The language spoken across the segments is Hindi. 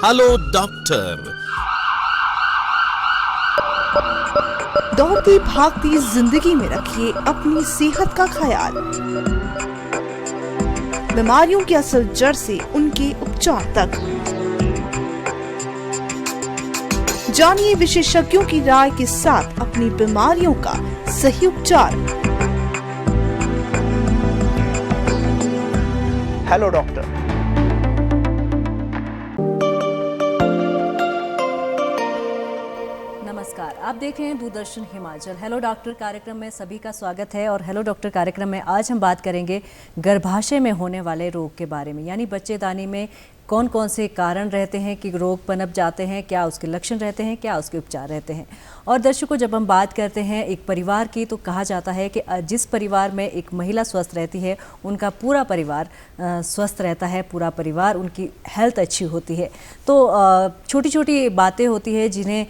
Hello doctor. दौड़ती भागती जिंदगी में रखिए अपनी सेहत का ख्याल। बीमारियों की असल जड़ से उनके उपचार तक जानिए विशेषज्ञों की राय के साथ अपनी बीमारियों का सही उपचार। Hello doctor. नमस्कार, आप देख रहे हैं दूरदर्शन हिमाचल। हेलो डॉक्टर कार्यक्रम में सभी का स्वागत है। और हेलो डॉक्टर कार्यक्रम में आज हम बात करेंगे गर्भाशय में होने वाले रोग के बारे में, यानी बच्चेदानी में कौन कौन से कारण रहते हैं कि रोग पनप जाते हैं, क्या उसके लक्षण रहते हैं, क्या उसके उपचार रहते हैं। और दर्शकों, जब हम बात करते हैं एक परिवार की तो कहा जाता है कि जिस परिवार में एक महिला स्वस्थ रहती है उनका पूरा परिवार स्वस्थ रहता है, पूरा परिवार उनकी हेल्थ अच्छी होती है। तो छोटी छोटी बातें होती है जिन्हें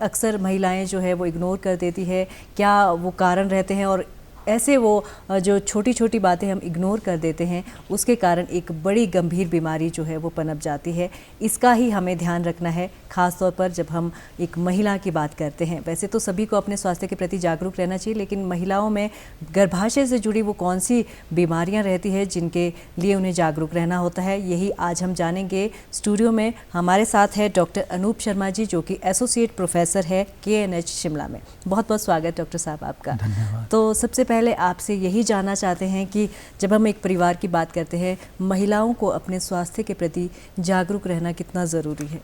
अक्सर महिलाएं जो है वो इग्नोर कर देती है। क्या वो कारण रहते हैं और ऐसे वो जो छोटी छोटी बातें हम इग्नोर कर देते हैं उसके कारण एक बड़ी गंभीर बीमारी जो है वो पनप जाती है। इसका ही हमें ध्यान रखना है, ख़ास तौर पर जब हम एक महिला की बात करते हैं। वैसे तो सभी को अपने स्वास्थ्य के प्रति जागरूक रहना चाहिए, लेकिन महिलाओं में गर्भाशय से जुड़ी वो कौन सी बीमारियां रहती है जिनके लिए उन्हें जागरूक रहना होता है, यही आज हम जानेंगे। स्टूडियो में हमारे साथ है डॉक्टर अनूप शर्मा जी, जो कि एसोसिएट प्रोफेसर है KNH शिमला में। बहुत बहुत स्वागत डॉक्टर साहब आपका। धन्यवाद। तो सबसे पहले आपसे यही जानना चाहते हैं कि जब हम एक परिवार की बात करते हैं, महिलाओं को अपने स्वास्थ्य के प्रति जागरूक रहना कितना ज़रूरी है?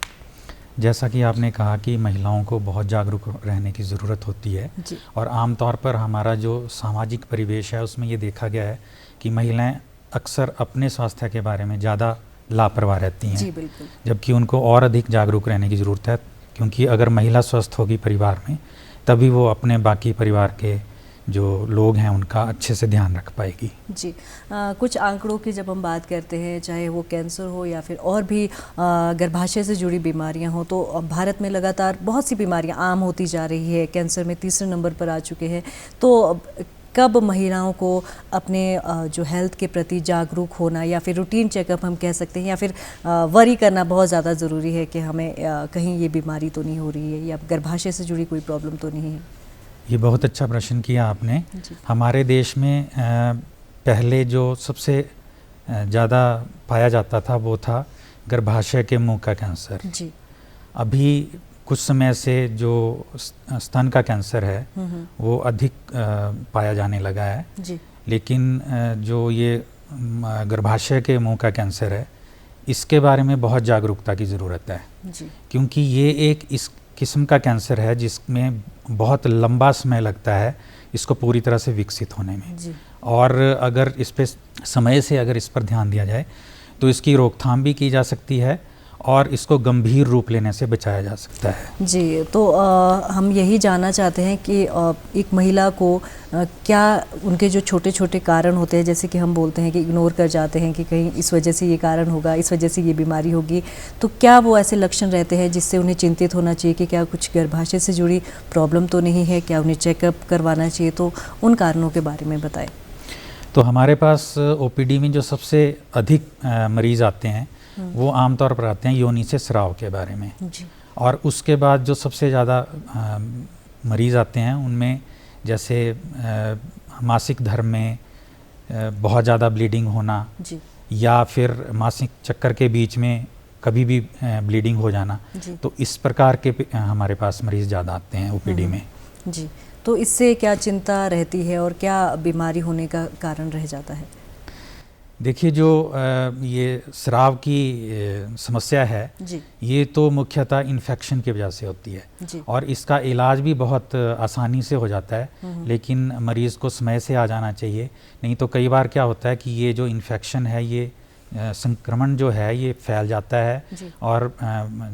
जैसा कि आपने कहा कि महिलाओं को बहुत जागरूक रहने की ज़रूरत होती है जी। और आमतौर पर हमारा जो सामाजिक परिवेश है उसमें ये देखा गया है कि महिलाएं अक्सर अपने स्वास्थ्य के बारे में ज़्यादा लापरवाह रहती हैं। जी बिल्कुल। जबकि उनको और अधिक जागरूक रहने की ज़रूरत है, क्योंकि अगर महिला स्वस्थ होगी परिवार में तभी वो अपने बाकी परिवार के जो लोग हैं उनका अच्छे से ध्यान रख पाएगी। जी। कुछ आंकड़ों की जब हम बात करते हैं, चाहे वो कैंसर हो या फिर और भी गर्भाशय से जुड़ी बीमारियां हो, तो भारत में लगातार बहुत सी बीमारियां आम होती जा रही है। कैंसर में तीसरे नंबर पर आ चुके हैं। तो कब महिलाओं को अपने जो हेल्थ के प्रति जागरूक होना या फिर रूटीन चेकअप हम कह सकते हैं, या फिर वरी करना बहुत ज़्यादा ज़रूरी है कि हमें कहीं ये बीमारी तो नहीं हो रही है या गर्भाशय से जुड़ी कोई प्रॉब्लम तो नहीं है? ये बहुत अच्छा प्रश्न किया आपने। हमारे देश में पहले जो सबसे ज़्यादा पाया जाता था वो था गर्भाशय के मुंह का कैंसर। जी। अभी कुछ समय से जो स्तन का कैंसर है वो अधिक पाया जाने लगा है। जी। लेकिन जो ये गर्भाशय के मुंह का कैंसर है इसके बारे में बहुत जागरूकता की ज़रूरत है। जी। क्योंकि ये एक इस किस्म का कैंसर है जिसमें बहुत लंबा समय लगता है इसको पूरी तरह से विकसित होने में। जी। और अगर इस पे समय से अगर इस पर ध्यान दिया जाए तो इसकी रोकथाम भी की जा सकती है और इसको गंभीर रूप लेने से बचाया जा सकता है। जी। तो हम यही जानना चाहते हैं कि एक महिला को क्या उनके जो छोटे छोटे कारण होते हैं, जैसे कि हम बोलते हैं कि इग्नोर कर जाते हैं कि कहीं इस वजह से ये कारण होगा, इस वजह से ये बीमारी होगी, तो क्या वो ऐसे लक्षण रहते हैं जिससे उन्हें चिंतित होना चाहिए कि क्या कुछ गर्भाशय से जुड़ी प्रॉब्लम तो नहीं है, क्या उन्हें चेकअप करवाना चाहिए? तो उन कारणों के बारे में बताएं। तो हमारे पास OPD में जो सबसे अधिक मरीज़ आते हैं वो आमतौर पर आते हैं योनि से स्राव के बारे में। जी। और उसके बाद जो सबसे ज़्यादा मरीज़ आते हैं उनमें जैसे मासिक धर्म में बहुत ज़्यादा ब्लीडिंग होना। जी। या फिर मासिक चक्कर के बीच में कभी भी ब्लीडिंग हो जाना। जी। तो इस प्रकार के हमारे पास मरीज़ ज़्यादा आते हैं OPD में। जी। तो इससे क्या चिंता रहती है और क्या बीमारी होने का कारण रह जाता है? देखिए, जो ये स्राव की समस्या है जी। ये तो मुख्यतः इन्फेक्शन की वजह से होती है। जी। और इसका इलाज भी बहुत आसानी से हो जाता है, लेकिन मरीज़ को समय से आ जाना चाहिए। नहीं तो कई बार क्या होता है कि ये जो इन्फेक्शन है ये संक्रमण जो है ये फैल जाता है और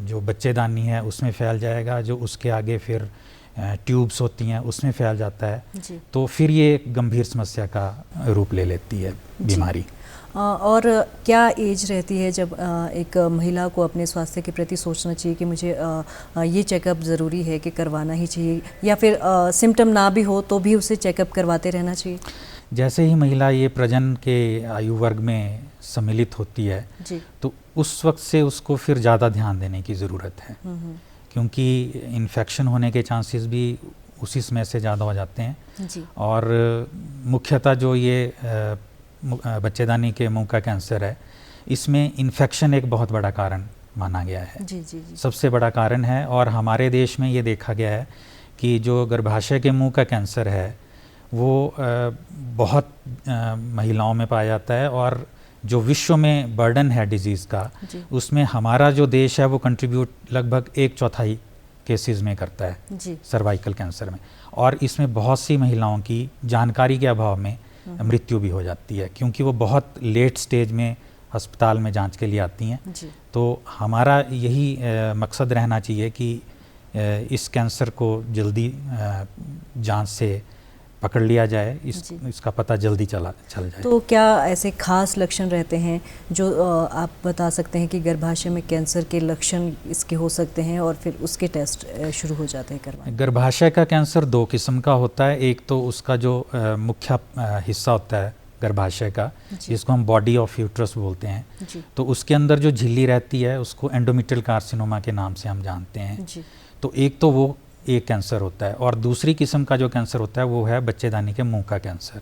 जो बच्चेदानी है उसमें फैल जाएगा, जो उसके आगे फिर ट्यूब्स होती हैं उसमें फैल जाता है। तो फिर ये एक गंभीर समस्या का रूप ले लेती है बीमारी। और क्या एज रहती है जब एक महिला को अपने स्वास्थ्य के प्रति सोचना चाहिए कि मुझे ये चेकअप ज़रूरी है कि करवाना ही चाहिए, या फिर सिम्टम ना भी हो तो भी उसे चेकअप करवाते रहना चाहिए? जैसे ही महिला ये प्रजनन के आयु वर्ग में सम्मिलित होती है जी। तो उस वक्त से उसको फिर ज़्यादा ध्यान देने की ज़रूरत है, क्योंकि इन्फेक्शन होने के चांसेस भी उसी समय से ज़्यादा हो जाते हैं। जी। और मुख्यतः जो ये बच्चेदानी के मुंह का कैंसर है, इसमें इन्फेक्शन एक बहुत बड़ा कारण माना गया है। जी जी जी। सबसे बड़ा कारण है। और हमारे देश में ये देखा गया है कि जो गर्भाशय के मुंह का कैंसर है वो बहुत महिलाओं में पाया जाता है, और जो विश्व में बर्डन है डिजीज़ का, उसमें हमारा जो देश है वो कंट्रीब्यूट लगभग 1/4 केसेस में करता है सर्वाइकल कैंसर में। और इसमें बहुत सी महिलाओं की जानकारी के अभाव में मृत्यु भी हो जाती है, क्योंकि वो बहुत लेट स्टेज में अस्पताल में जांच के लिए आती हैं। तो हमारा यही मकसद रहना चाहिए कि इस कैंसर को जल्दी जांच से पकड़ लिया जाए, इसका पता जल्दी चल जाए। तो क्या ऐसे खास लक्षण रहते हैं जो आप बता सकते हैं कि गर्भाशय में कैंसर के लक्षण इसके हो सकते हैं और फिर उसके टेस्ट शुरू हो जाते हैं करवाने? गर्भाशय का कैंसर 2 किस्म का होता है। एक तो उसका जो मुख्य हिस्सा होता है गर्भाशय का, जिसको हम बॉडी ऑफ यूट्रस बोलते हैं, तो उसके अंदर जो झिल्ली रहती है उसको एंडोमेट्रियल कार्सिनोमा के नाम से हम जानते हैं। तो एक तो वो एक कैंसर होता है, और दूसरी किस्म का जो कैंसर होता है वो है बच्चेदानी के मुंह का कैंसर।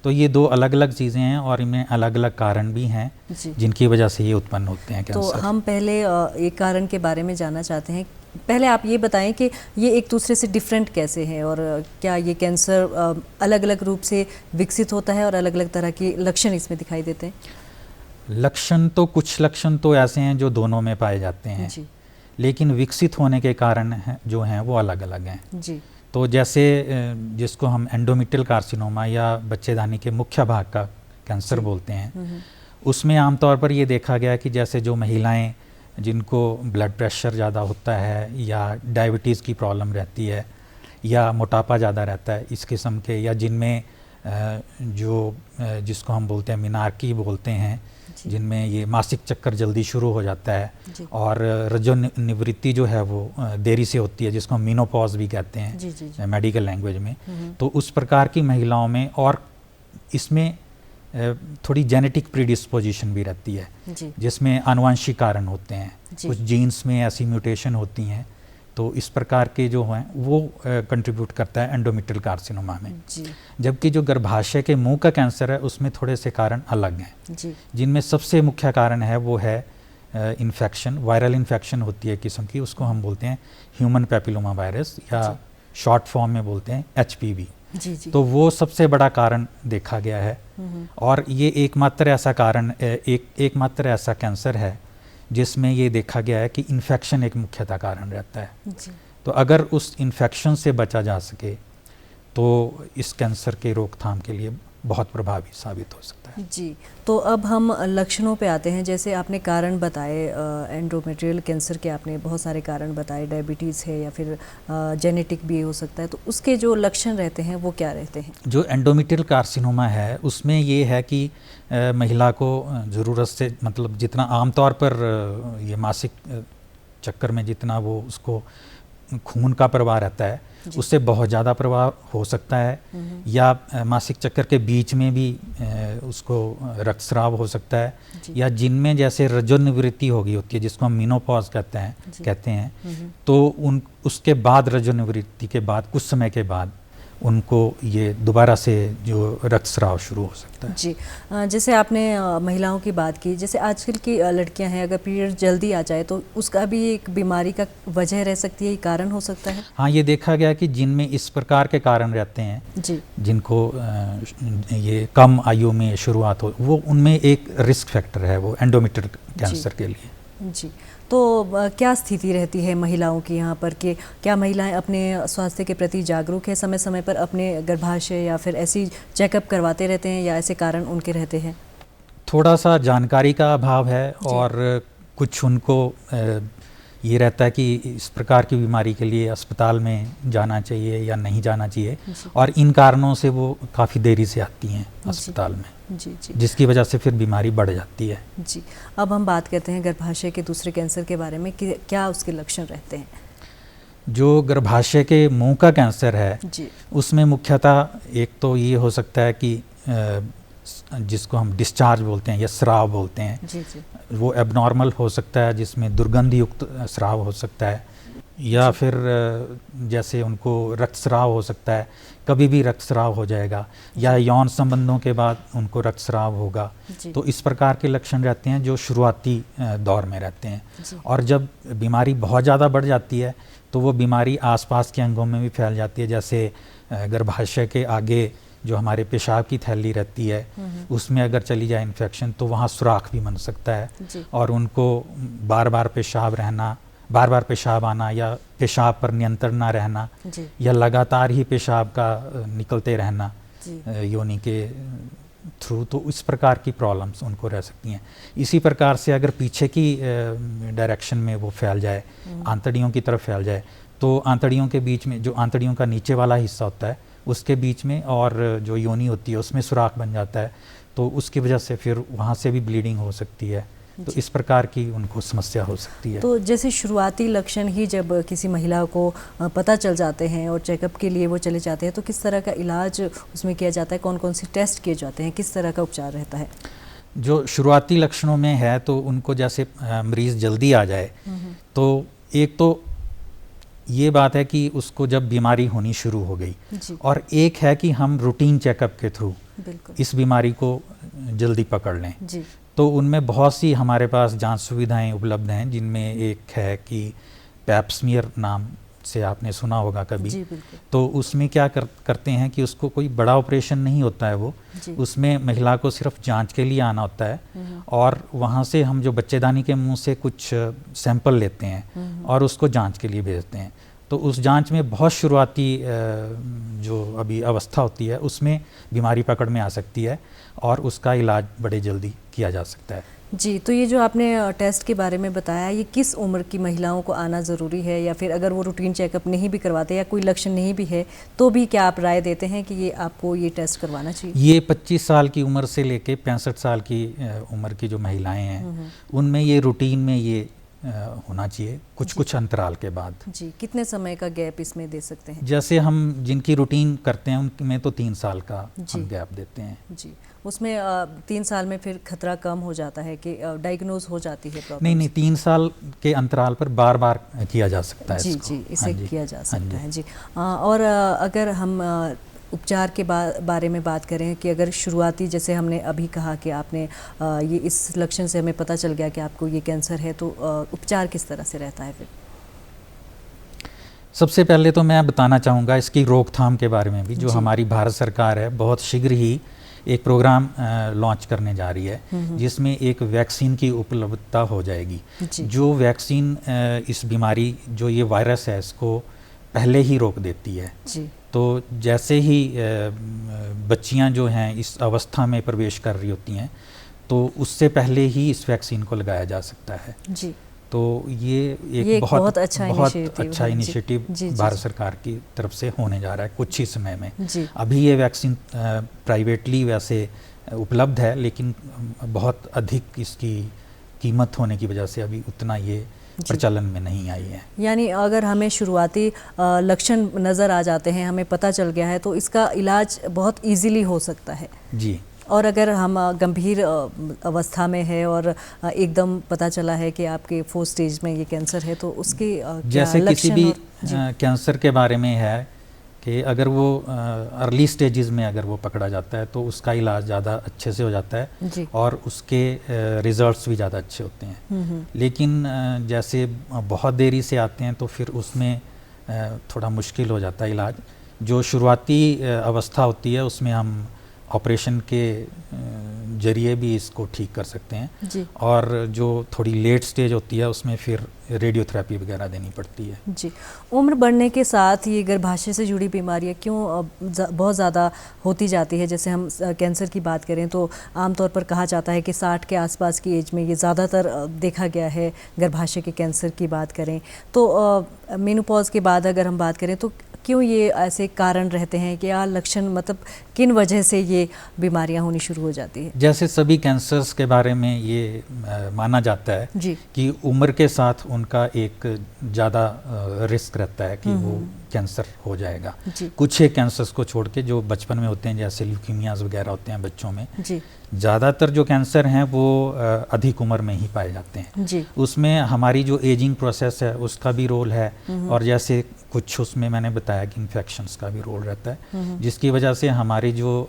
तो ये 2 अलग अलग चीज़ें हैं और इनमें अलग अलग कारण भी हैं जिनकी वजह से ये उत्पन्न होते हैं कैंसर। तो हम पहले एक कारण के बारे में जानना चाहते हैं। पहले आप ये बताएं कि ये एक दूसरे से डिफरेंट कैसे हैं, और क्या ये कैंसर अलग अलग रूप से विकसित होता है और अलग अलग तरह के लक्षण इसमें दिखाई देते हैं? कुछ लक्षण तो ऐसे हैं जो दोनों में पाए जाते हैं, लेकिन विकसित होने के कारण जो हैं वो अलग अलग हैं। तो जैसे जिसको हम एंडोमेट्रियल कार्सिनोमा या बच्चेदानी के मुख्य भाग का कैंसर बोलते हैं, उसमें आमतौर पर ये देखा गया कि जैसे जो महिलाएं जिनको ब्लड प्रेशर ज़्यादा होता है या डायबिटीज़ की प्रॉब्लम रहती है या मोटापा ज़्यादा रहता है इस किस्म के, या जिनमें जिसको हम बोलते हैं मिनार्की बोलते हैं, जिनमें ये मासिक चक्कर जल्दी शुरू हो जाता है और रजो निवृत्ति जो है वो देरी से होती है, जिसको हम मीनोपॉज भी कहते हैं मेडिकल लैंग्वेज में। तो उस प्रकार की महिलाओं में, और इसमें थोड़ी जेनेटिक प्रीडिस्पोजिशन भी रहती है, जिसमें आनुवंशिक कारण होते हैं, कुछ जीन्स में ऐसी म्यूटेशन होती हैं। तो इस प्रकार के जो हैं वो कंट्रीब्यूट करता है एंडोमेट्रियल कार्सिनोमा में। जबकि जो गर्भाशय के मुंह का कैंसर है उसमें थोड़े से कारण अलग हैं, जिनमें सबसे मुख्य कारण है वो है इन्फेक्शन, वायरल इन्फेक्शन होती है किस्म की, उसको हम बोलते हैं ह्यूमन पैपिलोमा वायरस या शॉर्ट फॉर्म में बोलते हैं HPV। तो वो सबसे बड़ा कारण देखा गया है, और ये एकमात्र ऐसा कैंसर है जिसमें ये देखा गया है कि इन्फेक्शन एक मुख्यतः कारण रहता है। तो अगर उस इन्फेक्शन से बचा जा सके तो इस कैंसर के रोकथाम के लिए बहुत प्रभावी साबित हो सकता है। तो अब हम लक्षणों पे आते हैं। जैसे आपने कारण बताए, एंडोमेट्रियल कैंसर के आपने बहुत सारे कारण बताए, डायबिटीज़ है या फिर जेनेटिक भी हो सकता है, तो उसके जो लक्षण रहते हैं वो क्या रहते हैं? जो एंडोमेट्रियल कार्सिनोमा है उसमें ये है कि महिला को ज़रूरत से, मतलब जितना आमतौर पर ये मासिक चक्कर में जितना वो उसको खून का प्रवाह रहता है उससे बहुत ज़्यादा प्रवाह हो सकता है, या मासिक चक्कर के बीच में भी उसको रक्तस्राव हो सकता है, या जिनमें जैसे रजोनिवृत्ति हो गई होती है जिसको हम मीनोपॉज कहते हैं, तो उसके बाद रजोनिवृत्ति के बाद कुछ समय के बाद उनको ये दोबारा से जो रक्तस्राव शुरू हो सकता है। जैसे आपने महिलाओं की बात की, जैसे आजकल की लड़कियां हैं, अगर पीरियड जल्दी आ जाए तो उसका भी एक बीमारी का वजह रह सकती है, कारण हो सकता है? हाँ, ये देखा गया कि जिनमें इस प्रकार के कारण रहते हैं जिनको ये कम आयु में शुरुआत हो, वो उनमें एक रिस्क फैक्टर है वो एंडोमेट्रियल कैंसर के लिए। तो क्या स्थिति रहती है महिलाओं की यहाँ पर कि क्या महिलाएं अपने स्वास्थ्य के प्रति जागरूक है, समय समय पर अपने गर्भाशय या फिर ऐसी चेकअप करवाते रहते हैं, या ऐसे कारण उनके रहते हैं? थोड़ा सा जानकारी का अभाव है, और कुछ उनको ये रहता है कि इस प्रकार की बीमारी के लिए अस्पताल में जाना चाहिए या नहीं जाना चाहिए, और इन कारणों से वो काफ़ी देरी से आती हैं अस्पताल में, जिसकी वजह से फिर बीमारी बढ़ जाती है। अब हम बात करते हैं गर्भाशय के दूसरे कैंसर के बारे में कि क्या उसके लक्षण रहते हैं? जो गर्भाशय के मुंह का कैंसर है उसमें मुख्यतः एक तो ये हो सकता है कि जिसको हम डिस्चार्ज बोलते हैं या स्राव बोलते हैं, जी जी, वो एबनॉर्मल हो सकता है, जिसमें दुर्गंध युक्त स्राव हो सकता है, या फिर जैसे उनको रक्तस्राव हो सकता है, कभी भी रक्तस्राव हो जाएगा, या यौन संबंधों के बाद उनको रक्तस्राव होगा। जी। तो इस प्रकार के लक्षण रहते हैं जो शुरुआती दौर में रहते हैं। जी। और जब बीमारी बहुत ज़्यादा बढ़ जाती है तो वो बीमारी आसपास के अंगों में भी फैल जाती है, जैसे गर्भाशय के आगे जो हमारे पेशाब की थैली रहती है उसमें अगर चली जाए इन्फेक्शन तो वहाँ सुराख भी बन सकता है, जी। और उनको बार बार पेशाब आना, या पेशाब पर नियंत्रण ना रहना, जी। या लगातार ही पेशाब का निकलते रहना जी। योनि के थ्रू, तो इस प्रकार की प्रॉब्लम्स उनको रह सकती हैं। इसी प्रकार से अगर पीछे की डायरेक्शन में वो फैल जाए, आंतड़ियों की तरफ फैल जाए, तो आंतड़ियों के बीच में, जो आंतड़ियों का नीचे वाला हिस्सा होता है उसके बीच में और जो योनि होती है उसमें सुराख बन जाता है, तो उसकी वजह से फिर वहाँ से भी ब्लीडिंग हो सकती है। तो इस प्रकार की उनको समस्या हो सकती है। तो जैसे शुरुआती लक्षण ही जब किसी महिला को पता चल जाते हैं और चेकअप के लिए वो चले जाते हैं, तो किस तरह का इलाज उसमें किया जाता है, कौन कौन से टेस्ट किए जाते हैं, किस तरह का उपचार रहता है? जो शुरुआती लक्षणों में है तो उनको जैसे मरीज़ जल्दी आ जाए, तो एक तो ये बात है कि उसको जब बीमारी होनी शुरू हो गई, और एक है कि हम रूटीन चेकअप के थ्रू इस बीमारी को जल्दी पकड़ लें। जी। तो उनमें बहुत सी हमारे पास जांच सुविधाएं उपलब्ध हैं, जिनमें एक है कि पैप्समियर नाम से आपने सुना होगा कभी। जी, बिल्कुल। तो उसमें क्या करते हैं कि उसको कोई बड़ा ऑपरेशन नहीं होता है, वो उसमें महिला को सिर्फ जांच के लिए आना होता है, और वहाँ से हम जो बच्चेदानी के मुंह से कुछ सैंपल लेते हैं और उसको जांच के लिए भेजते हैं। तो उस जांच में बहुत शुरुआती जो अभी अवस्था होती है उसमें बीमारी पकड़ में आ सकती है, और उसका इलाज बड़े जल्दी किया जा सकता है। जी। तो ये जो आपने टेस्ट के बारे में बताया, ये किस उम्र की महिलाओं को आना ज़रूरी है, या फिर अगर वो रूटीन चेकअप नहीं भी करवाते या कोई लक्षण नहीं भी है तो भी क्या आप राय देते हैं कि ये आपको ये टेस्ट करवाना चाहिए? ये 25 साल की उम्र से लेके 65 साल की उम्र की जो महिलाएं हैं उनमें ये रूटीन में ये होना चाहिए, कुछ अंतराल के बाद। जी। कितने समय का गैप इसमें दे सकते हैं? जैसे हम जिनकी रूटीन करते हैं उनमें तो 3 साल का हम गैप देते हैं। जी। उसमें 3 साल में फिर खतरा कम हो जाता है कि डायग्नोज हो जाती है प्रॉब्लम? नहीं, 3 साल के अंतराल पर बार बार किया जा सकता है। जी इसको। जी, इसे किया जा सकता है। जी। और अगर हम उपचार के बारे में बात करें कि अगर शुरुआती, जैसे हमने अभी कहा कि आपने ये इस लक्षण से हमें पता चल गया कि आपको ये कैंसर है, तो उपचार किस तरह से रहता है फिर? सबसे पहले तो मैं बताना चाहूँगा इसकी रोकथाम के बारे में भी, जो हमारी भारत सरकार है बहुत शीघ्र ही एक प्रोग्राम लॉन्च करने जा रही है, जिसमें एक वैक्सीन की उपलब्धता हो जाएगी। जो वैक्सीन इस बीमारी, जो ये वायरस है, इसको पहले ही रोक देती है। जी। तो जैसे ही बच्चियां जो हैं इस अवस्था में प्रवेश कर रही होती हैं, तो उससे पहले ही इस वैक्सीन को लगाया जा सकता है। जी। तो ये एक बहुत अच्छा इनिशिएटिव भारत सरकार की तरफ से होने जा रहा है कुछ ही समय में। अभी ये वैक्सीन प्राइवेटली वैसे उपलब्ध है, लेकिन बहुत अधिक इसकी कीमत होने की वजह से अभी उतना ये प्रचलन में नहीं आई है। यानी अगर हमें शुरुआती लक्षण नज़र आ जाते हैं, हमें पता चल गया है, तो इसका इलाज बहुत इजीली हो सकता है। जी। और अगर हम गंभीर अवस्था में है और एकदम पता चला है कि आपके 4 स्टेज में ये कैंसर है, तो उसके जैसे किसी भी कैंसर के बारे में है कि अगर वो अर्ली स्टेजेस में अगर वो पकड़ा जाता है तो उसका इलाज ज़्यादा अच्छे से हो जाता है और उसके रिजल्ट्स भी ज़्यादा अच्छे होते हैं। लेकिन जैसे बहुत देरी से आते हैं तो फिर उसमें थोड़ा मुश्किल हो जाता है इलाज। जो शुरुआती अवस्था होती है उसमें हम ऑपरेशन के जरिए भी इसको ठीक कर सकते हैं जी। और जो थोड़ी लेट स्टेज होती है उसमें फिर रेडियोथेरेपी वगैरह देनी पड़ती है। जी। उम्र बढ़ने के साथ ये गर्भाशय से जुड़ी बीमारियां क्यों बहुत ज़्यादा होती जाती है? जैसे हम कैंसर की बात करें तो आमतौर पर कहा जाता है कि 60 के आसपास की एज में ये ज़्यादातर देखा गया है। गर्भाशय के कैंसर की बात करें तो मेनोपॉज के बाद अगर हम बात करें तो क्यों ये ऐसे कारण रहते हैं कि या लक्षण, मतलब किन वजह से ये बीमारियां होनी शुरू हो जाती है? जैसे सभी कैंसर्स के बारे में ये माना जाता है जी। कि उम्र के साथ उनका एक ज़्यादा रिस्क रहता है कि वो कैंसर हो जाएगा। जी। कुछ एक कैंसर्स को छोड़ के जो बचपन में होते हैं, जैसे ल्यूकीमियाज वगैरह होते हैं बच्चों में, जी। ज़्यादातर जो कैंसर हैं वो अधिक उम्र में ही पाए जाते हैं। जी। उसमें हमारी जो एजिंग प्रोसेस है उसका भी रोल है, और जैसे कुछ उसमें मैंने बताया कि इन्फेक्शंस का भी रोल रहता है, जिसकी वजह से हमारी जो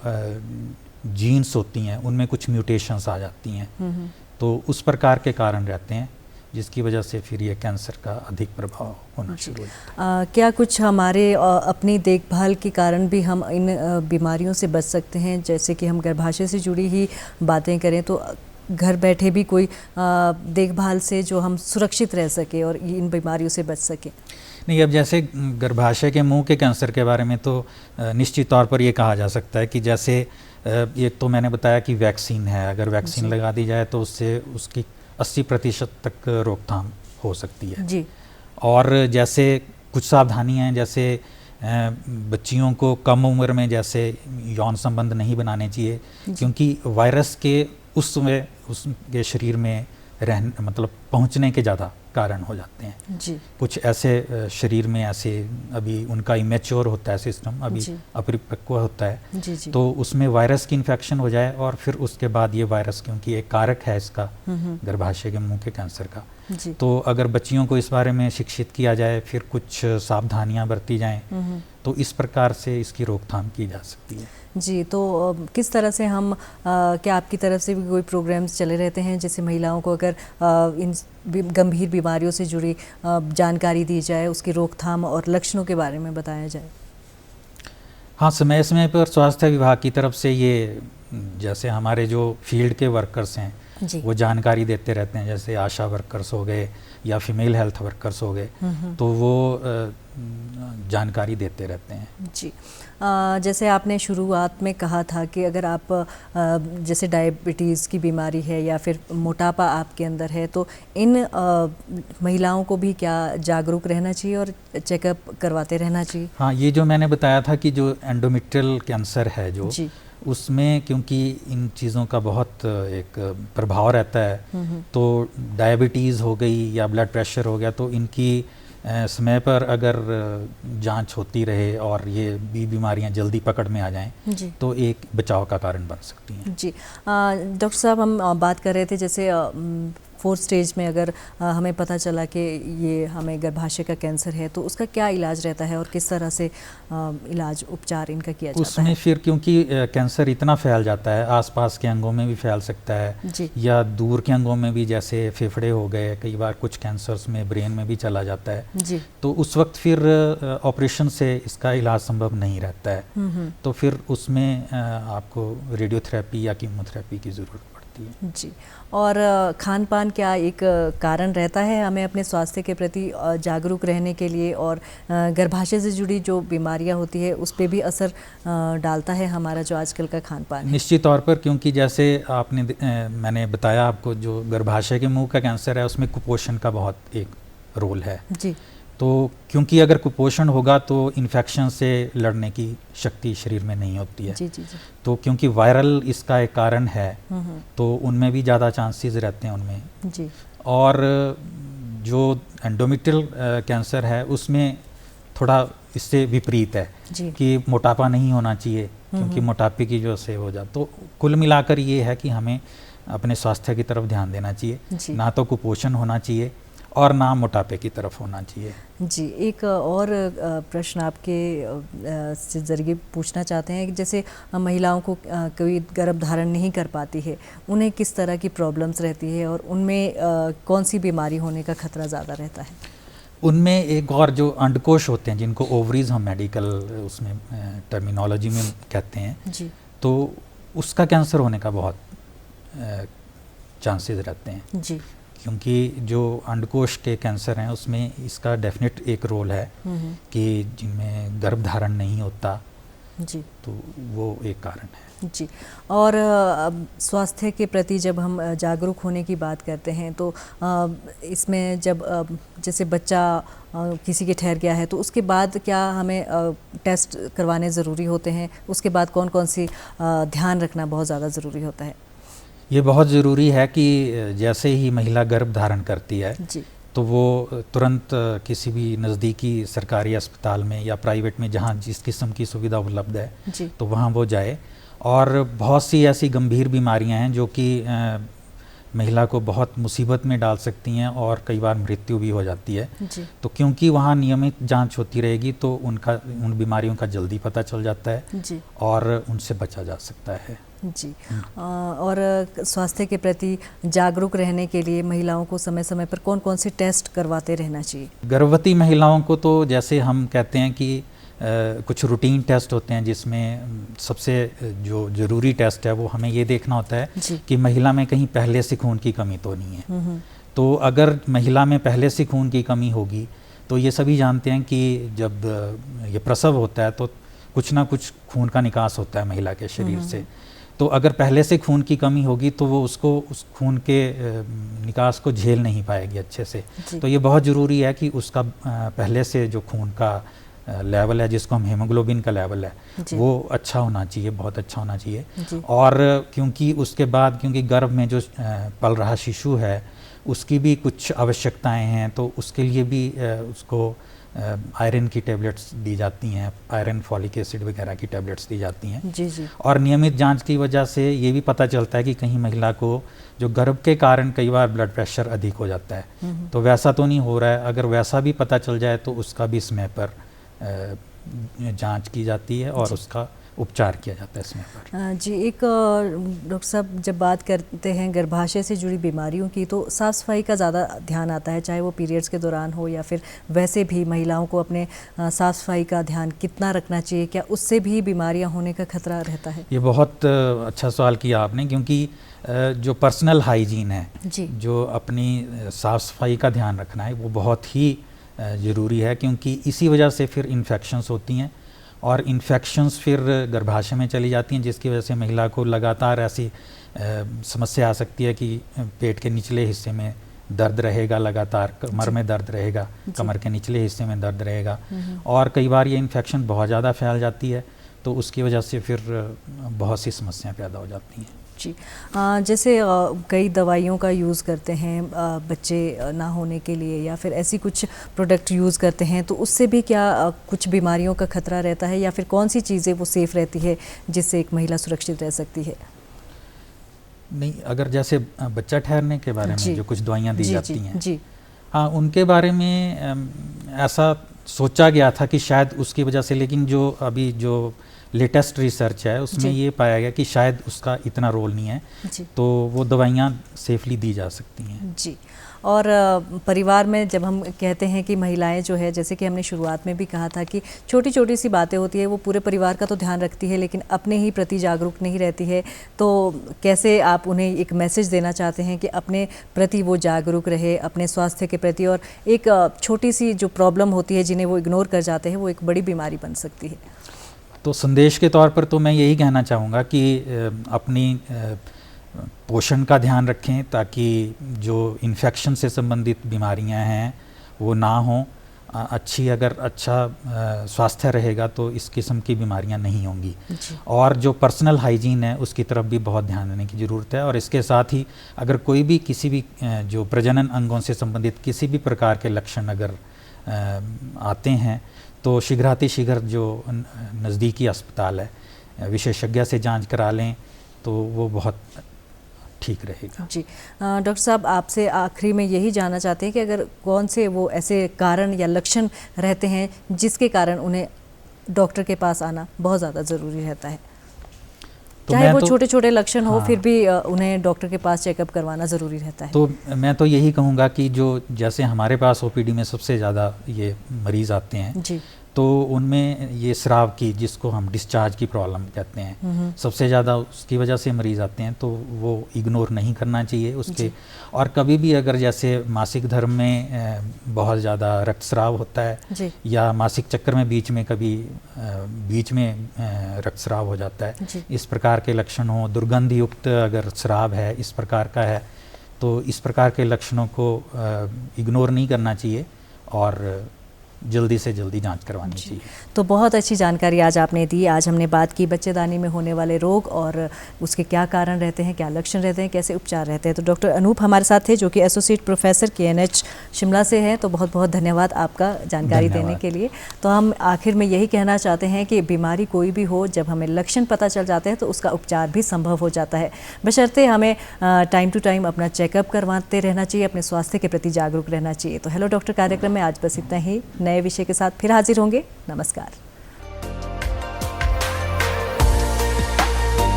जीन्स होती हैं उनमें कुछ म्यूटेशंस आ जाती हैं, तो उस प्रकार के कारण रहते हैं जिसकी वजह से फिर ये कैंसर का अधिक प्रभाव होना शुरू हो जाता है। क्या कुछ हमारे अपनी देखभाल के कारण भी हम इन बीमारियों से बच सकते हैं? जैसे कि हम गर्भाशय से जुड़ी ही बातें करें तो घर बैठे भी कोई देखभाल से जो हम सुरक्षित रह सके और इन बीमारियों से बच सके? नहीं, अब जैसे गर्भाशय के मुंह के कैंसर के बारे में तो निश्चित तौर पर ये कहा जा सकता है कि जैसे एक तो मैंने बताया कि वैक्सीन है, अगर वैक्सीन लगा दी जाए तो उससे उसकी 80% तक रोकथाम हो सकती है जी। और जैसे कुछ सावधानियां हैं, जैसे बच्चियों को कम उम्र में जैसे यौन संबंध नहीं बनाने चाहिए, क्योंकि वायरस के उसमें उसके शरीर में मतलब पहुंचने के ज़्यादा कारण हो जाते हैं। जी। कुछ ऐसे शरीर में ऐसे अभी उनका इमेच्योर होता है सिस्टम, अभी अपरिपक्व होता है, जी, जी। तो उसमें वायरस की इन्फेक्शन हो जाए और फिर उसके बाद ये वायरस, क्योंकि एक कारक है इसका गर्भाशय के मुंह के कैंसर का, तो अगर बच्चियों को इस बारे में शिक्षित किया जाए, फिर कुछ सावधानियां बरती जाएं, तो इस प्रकार से इसकी रोकथाम की जा सकती है। जी। तो किस तरह से हम क्या आपकी तरफ से भी कोई प्रोग्राम्स चले रहते हैं जिससे महिलाओं को अगर इन गंभीर बीमारियों से जुड़ी जानकारी दी जाए, उसकी रोकथाम और लक्षणों के बारे में बताया जाए? हाँ, समय समय पर स्वास्थ्य विभाग की तरफ से ये जैसे हमारे जो फील्ड के वर्कर्स हैं वो जानकारी देते रहते हैं, जैसे आशा वर्कर्स हो गए या फीमेल हेल्थ वर्कर्स हो गए, तो वो जानकारी देते रहते हैं। जी। जैसे आपने शुरुआत में कहा था कि अगर आप जैसे डायबिटीज़ की बीमारी है या फिर मोटापा आपके अंदर है, तो इन महिलाओं को भी क्या जागरूक रहना चाहिए और चेकअप करवाते रहना चाहिए? हाँ, ये जो मैंने बताया था कि जो एंडोमेट्रियल कैंसर है जो उसमें, क्योंकि इन चीज़ों का बहुत एक प्रभाव रहता है, तो डायबिटीज़ हो गई या ब्लड प्रेशर हो गया, तो इनकी समय पर अगर जांच होती रहे और ये बीमारियां जल्दी पकड़ में आ जाएं तो एक बचाव का कारण बन सकती हैं। जी। डॉक्टर साहब, हम बात कर रहे थे जैसे 4th स्टेज में अगर हमें पता चला कि ये हमें गर्भाशय का कैंसर है, तो उसका क्या इलाज रहता है और किस तरह से इलाज उपचार इनका किया जाता है? उसमें फिर क्योंकि कैंसर इतना फैल जाता है, आसपास के अंगों में भी फैल सकता है या दूर के अंगों में भी, जैसे फेफड़े हो गए, कई बार कुछ कैंसर्स में ब्रेन में भी चला जाता है, तो उस वक्त फिर ऑपरेशन से इसका इलाज संभव नहीं रहता है, तो फिर उसमें आपको रेडियोथेरेपी या कीमोथेरेपी की ज़रूरत पड़ती है। जी। और खान पान क्या एक कारण रहता है हमें अपने स्वास्थ्य के प्रति जागरूक रहने के लिए, और गर्भाशय से जुड़ी जो बीमारियां होती है उस पर भी असर डालता है हमारा जो आजकल का खान पान है? निश्चित तौर पर, क्योंकि जैसे आपने मैंने बताया आपको, जो गर्भाशय के मुंह का कैंसर है उसमें कुपोषण का बहुत एक रोल है। जी। तो क्योंकि अगर कुपोषण होगा तो इन्फेक्शन से लड़ने की शक्ति शरीर में नहीं होती है। जी, जी, जी। तो क्योंकि वायरल इसका एक कारण है, तो उनमें भी ज़्यादा चांसेस रहते हैं उनमें। जी। और जो एंडोमेट्रियल कैंसर है उसमें थोड़ा इससे विपरीत है कि मोटापा नहीं होना चाहिए, क्योंकि मोटापे की वजह से हो जाए। तो कुल मिलाकर ये है कि हमें अपने स्वास्थ्य की तरफ ध्यान देना चाहिए, ना तो कुपोषण होना चाहिए और ना मोटापे की तरफ होना चाहिए। जी। एक और प्रश्न आपके से जरिए पूछना चाहते हैं कि जैसे महिलाओं को कोई गर्भ धारण नहीं कर पाती है, उन्हें किस तरह की प्रॉब्लम्स रहती है और उनमें कौन सी बीमारी होने का खतरा ज़्यादा रहता है? उनमें एक और जो अंडकोश होते हैं, जिनको ओवरीज हम मेडिकल उसमें टर्मिनोलॉजी में कहते हैं, जी, तो उसका कैंसर होने का बहुत चांसेस रहते हैं। जी। क्योंकि जो अंडकोश के कैंसर हैं उसमें इसका डेफिनेट एक रोल है कि जिनमें गर्भ धारण नहीं होता, जी, तो वो एक कारण है। जी। और स्वास्थ्य के प्रति जब हम जागरूक होने की बात करते हैं, तो इसमें जब जैसे बच्चा किसी के ठहर गया है तो उसके बाद क्या हमें टेस्ट करवाने ज़रूरी होते हैं? उसके बाद कौन कौन सी ध्यान रखना बहुत ज़्यादा ज़रूरी होता है? ये बहुत ज़रूरी है कि जैसे ही महिला गर्भ धारण करती है, जी, तो वो तुरंत किसी भी नज़दीकी सरकारी अस्पताल में या प्राइवेट में जहाँ जिस किस्म की सुविधा उपलब्ध है जी। तो वहाँ वो जाए। और बहुत सी ऐसी गंभीर बीमारियाँ हैं जो कि महिला को बहुत मुसीबत में डाल सकती हैं और कई बार मृत्यु भी हो जाती है। जी। तो क्योंकि वहाँ नियमित जांच होती रहेगी तो उन बीमारियों का जल्दी पता चल जाता है जी। और उनसे बचा जा सकता है। जी। और स्वास्थ्य के प्रति जागरूक रहने के लिए महिलाओं को समय समय पर कौन कौन से टेस्ट करवाते रहना चाहिए? गर्भवती महिलाओं को तो जैसे हम कहते हैं कि कुछ रूटीन टेस्ट होते हैं जिसमें सबसे जो ज़रूरी टेस्ट है वो हमें ये देखना होता है कि महिला में कहीं पहले से खून की कमी तो नहीं है। तो अगर महिला में पहले से खून की कमी होगी तो ये सभी जानते हैं कि जब ये प्रसव होता है तो कुछ ना कुछ खून का निकास होता है महिला के शरीर से। तो अगर पहले से खून की कमी होगी तो वो उसको उस खून के निकास को झेल नहीं पाएगी अच्छे से। तो ये बहुत ज़रूरी है कि उसका पहले से जो खून का लेवल है जिसको हम हीमोग्लोबिन का लेवल है वो अच्छा होना चाहिए, बहुत अच्छा होना चाहिए। और क्योंकि उसके बाद क्योंकि गर्भ में जो पल रहा शिशु है उसकी भी कुछ आवश्यकताएं हैं तो उसके लिए भी उसको आयरन की टेबलेट्स दी जाती हैं, आयरन फॉलिक एसिड वगैरह की टेबलेट्स दी जाती हैं। जी जी। और नियमित जांच की वजह से ये भी पता चलता है कि कहीं महिला को जो गर्भ के कारण कई बार ब्लड प्रेशर अधिक हो जाता है तो वैसा तो नहीं हो रहा है। अगर वैसा भी पता चल जाए तो उसका भी समय पर जांच की जाती है और उसका उपचार किया जाता है समय पर। जी। एक डॉक्टर साहब जब बात करते हैं गर्भाशय से जुड़ी बीमारियों की तो साफ़ सफाई का ज़्यादा ध्यान आता है, चाहे वो पीरियड्स के दौरान हो या फिर वैसे भी महिलाओं को अपने साफ़ सफाई का ध्यान कितना रखना चाहिए? क्या उससे भी बीमारियां होने का खतरा रहता है? ये बहुत अच्छा सवाल किया आपने, क्योंकि जो पर्सनल हाइजीन है जी। जो अपनी साफ़ सफाई का ध्यान रखना है वो बहुत ही ज़रूरी है, क्योंकि इसी वजह से फिर इन्फेक्शंस होती हैं और इन्फेक्शंस फिर गर्भाशय में चली जाती हैं जिसकी वजह से महिला को लगातार ऐसी समस्या आ सकती है कि पेट के निचले हिस्से में दर्द रहेगा, लगातार कमर में दर्द रहेगा, कमर के निचले हिस्से में दर्द रहेगा और कई बार ये इन्फेक्शन बहुत ज़्यादा फैल जाती है तो उसकी वजह से फिर बहुत सी समस्याएं पैदा हो जाती हैं। जी। जैसे कई दवाइयों का यूज़ करते हैं बच्चे ना होने के लिए या फिर ऐसी कुछ प्रोडक्ट यूज़ करते हैं तो उससे भी क्या कुछ बीमारियों का खतरा रहता है या फिर कौन सी चीज़ें वो सेफ़ रहती है जिससे एक महिला सुरक्षित रह सकती है? नहीं, अगर जैसे बच्चा ठहरने के बारे में जो कुछ दवाइयाँ दी जाती हैं जी। हाँ, उनके बारे में ऐसा सोचा गया था कि शायद उसकी वजह से, लेकिन जो अभी जो लेटेस्ट रिसर्च है उसमें ये पाया गया कि शायद उसका इतना रोल नहीं है तो वो दवाइयाँ सेफली दी जा सकती हैं। जी। और परिवार में जब हम कहते हैं कि महिलाएं जो है, जैसे कि हमने शुरुआत में भी कहा था कि छोटी छोटी सी बातें होती है वो पूरे परिवार का तो ध्यान रखती है लेकिन अपने ही प्रति जागरूक नहीं रहती है, तो कैसे आप उन्हें एक मैसेज देना चाहते हैं कि अपने प्रति वो जागरूक रहे, अपने स्वास्थ्य के प्रति, और एक छोटी सी जो प्रॉब्लम होती है जिन्हें वो इग्नोर कर जाते हैं वो एक बड़ी बीमारी बन सकती है? तो संदेश के तौर पर तो मैं यही कहना चाहूँगा कि अपनी पोषण का ध्यान रखें ताकि जो इन्फेक्शन से संबंधित बीमारियां हैं वो ना हों। अगर अच्छा स्वास्थ्य रहेगा तो इस किस्म की बीमारियां नहीं होंगी। और जो पर्सनल हाइजीन है उसकी तरफ भी बहुत ध्यान देने की ज़रूरत है। और इसके साथ ही अगर कोई भी किसी भी जो प्रजनन अंगों से संबंधित किसी भी प्रकार के लक्षण अगर आते हैं तो शीघ्रातिशीघ्र जो नज़दीकी अस्पताल है विशेषज्ञ से जांच करा लें तो वो बहुत ठीक रहेगा। जी। डॉक्टर साहब, आपसे आखिरी में यही जानना चाहते हैं कि अगर कौन से वो ऐसे कारण या लक्षण रहते हैं जिसके कारण उन्हें डॉक्टर के पास आना बहुत ज़्यादा ज़रूरी रहता है? तो चाहे वो छोटे छोटे लक्षण हो फिर भी उन्हें डॉक्टर के पास चेकअप करवाना ज़रूरी रहता है। तो मैं तो यही कहूँगा कि जो जैसे हमारे पास ओपीडी में सबसे ज़्यादा ये मरीज़ आते हैं जी, तो उनमें ये स्राव की, जिसको हम डिस्चार्ज की प्रॉब्लम कहते हैं, सबसे ज़्यादा उसकी वजह से मरीज़ आते हैं, तो वो इग्नोर नहीं करना चाहिए उसके। और कभी भी अगर जैसे मासिक धर्म में बहुत ज़्यादा रक्तस्राव होता है या मासिक चक्कर में बीच में रक्तस्राव हो जाता है, इस प्रकार के लक्षण हो, दुर्गंध युक्त अगर स्राव है इस प्रकार का है, तो इस प्रकार के लक्षणों को इग्नोर नहीं करना चाहिए और जल्दी से जल्दी जांच करवानी चाहिए। तो बहुत अच्छी जानकारी आज आपने दी। आज हमने बात की बच्चेदानी में होने वाले रोग और उसके क्या कारण रहते हैं, क्या लक्षण रहते हैं, कैसे उपचार रहते हैं। तो डॉक्टर अनूप हमारे साथ थे, जो कि एसोसिएट प्रोफेसर KNH शिमला से हैं। तो बहुत बहुत धन्यवाद आपका जानकारी देने के लिए। तो हम आखिर में यही कहना चाहते हैं कि बीमारी कोई भी हो, जब हमें लक्षण पता चल जाते हैं तो उसका उपचार भी संभव हो जाता है, बशर्ते हमें टाइम टू टाइम अपना चेकअप करवाते रहना चाहिए, अपने स्वास्थ्य के प्रति जागरूक रहना चाहिए। तो हेलो डॉक्टर कार्यक्रम में आज बस इतना ही। नए विषय के साथ फिर हाजिर होंगे। नमस्कार।